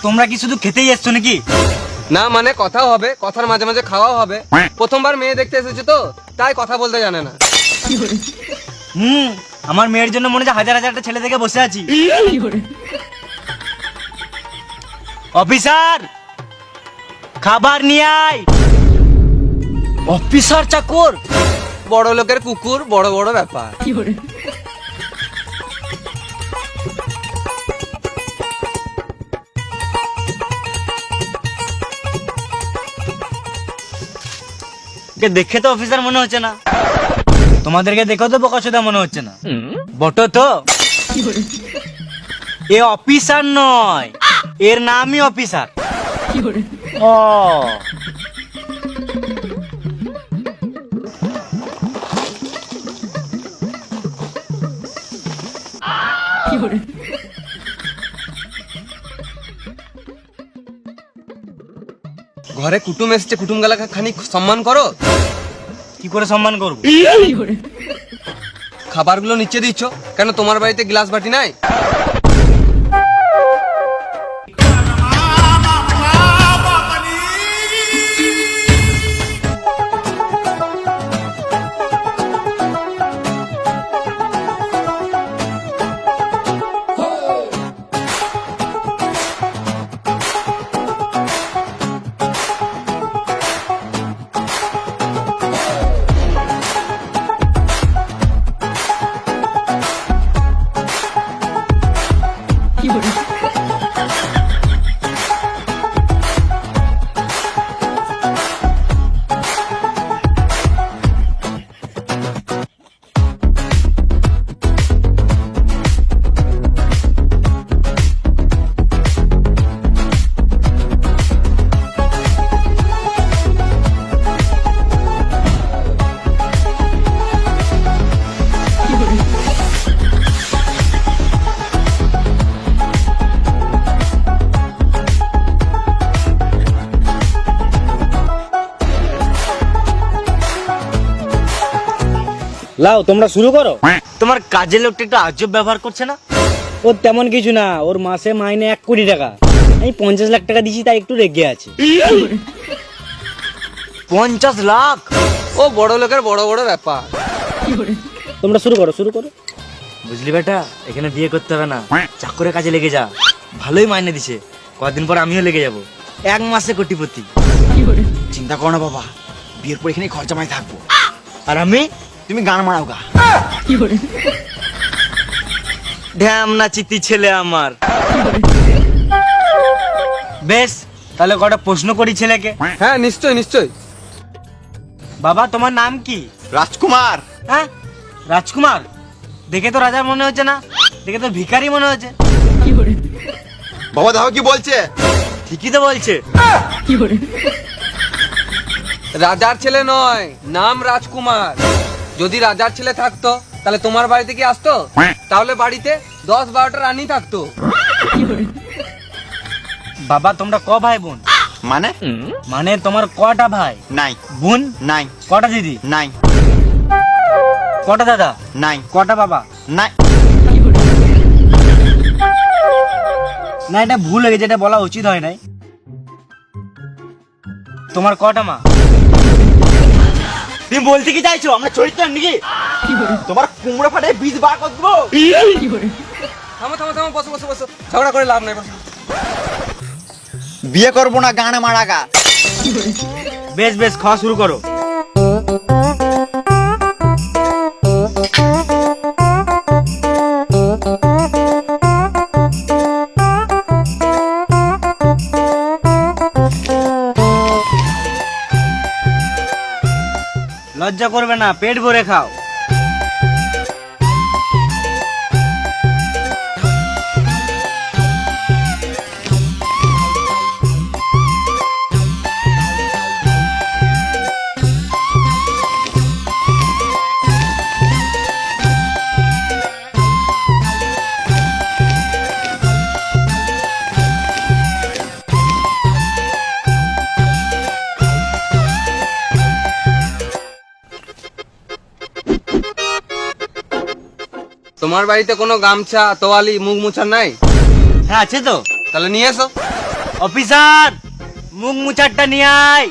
তোমরা কি শুধু খেতেই এসছো নাকি? না মানে কথাও হবে, কথার মাঝে মাঝে খাওয়াও হবে। প্রথমবার মেয়ে দেখতে এসেছে তো তাই কথা বলতে জানে না। আমার মেয়ের জন্য মনে হচ্ছে হাজার হাজারটা ছেলে থেকে বসে আছি। অফিসার, খাবার নিয়ে আয়। অফিসার চাকর, বড় লোকের কুকুর, বড় বড় ব্যাপার। কে দেখে তো অফিসার মনে হচ্ছে না। তোমাদেরকে দেখো তো বোকাচোদা মনে হচ্ছে না। বটো তো। এ অফিসার নয়, এর নামই অফিসার। ও ঘরে কুটুম এসছে, কুটুম গালাকে খানিক সম্মান করো। কি করে সম্মান করবো? খাবারগুলো নিচে দিচ্ছ কেন? তোমার বাড়িতে গ্লাস বাটি নাই? লাও তোমরা শুরু করো। তোমার কাজের লোকটা একটু আজব ব্যবহার করছে না? ওর তেমন কিছু না, ওর মাসে মাইনে 1 কোটি টাকা, আমি 50 লাখ টাকা দিছি, তাই একটু রেগে আছে। 50 লাখ? ও বড় লোকের বড় বড় ব্যাপার। তোমরা শুরু করো, শুরু করো। বুঝলি বেটা, এখানে বিয়ে করতে হবে না, চাকরের কাজে লেগে যা। ভালোই মাইনে দিছে, কদিন পর আমিও লেগে যাব, 1 মাসে কোটিপতি। চিন্তা করো না বাবা, বিয়ের পর এখানে খরচা মাই থাকবো। আর আমি? তুমি গান মারাও গা। ঢ্যাম না চিতি ছেলে আমার। বেশ, তাহলে কটা প্রশ্ন করি ছেলেকে। হ্যাঁ নিশ্চয় নিশ্চয়। বাবা তোমার নাম কি? রাজকুমার। হ্যাঁ, রাজকুমার? দেখে তো রাজার মনে হচ্ছে না, দেখে তো ভিখারি মনে হচ্ছে। বাবা দেখো কি বলছে। ঠিকই তো বলছে। রাজার ছেলে নয়, নাম রাজকুমার। যদি রাজার ছেলে থাকতো তাহলে তোমার বাড়িতে কি আসতো? তাহলে বাড়িতে 10-12টা রানী থাকতো। বাবা তোমরা ক ভাই বোন? মানে মানে তোমার কটা ভাই? নাই। বোন? নাই। কটা দিদি? নাই। কটা দাদা? নাই। কটা বাবা? নাই। না, এটা ভুল হয়ে গেছে, এটা বলা উচিত হয় নাই। তোমার কটা মা? তুমি বলতে কি চাইছো আমরা চরিত্র নাকি? তোমার কুমড়ো ফাটে বীজ বার করে দেবো। থামো থামো থামো, বসো বসো বসো, ঝগড়া করে লাভ নাই, বসো। বিয়ে করবো না, গান মারা গা। বেশ বেশ, খাওয়া শুরু করো। লজ্জা করবে না, পেট ভরে খাও। তোমার বাড়িতে কোনো গামছা, তোয়ালি, মুখ মোছার নাই? হ্যাঁ আছে তো। তাহলে নিয়ে এসো। অফিসার মুখ মুচারটা নিয়ে আয়।